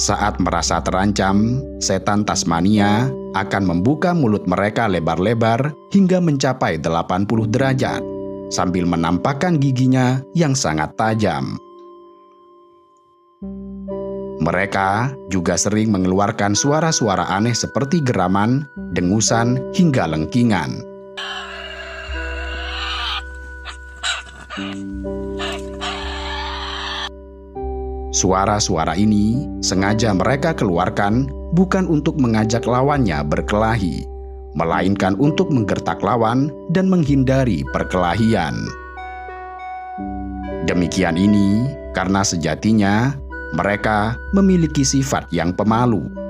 Saat merasa terancam, setan Tasmania akan membuka mulut mereka lebar-lebar hingga mencapai 80 derajat, sambil menampakkan giginya yang sangat tajam. Mereka juga sering mengeluarkan suara-suara aneh seperti geraman, dengusan, hingga lengkingan. Suara-suara ini sengaja mereka keluarkan bukan untuk mengajak lawannya berkelahi, melainkan untuk menggertak lawan dan menghindari perkelahian. Demikian ini karena sejatinya mereka memiliki sifat yang pemalu.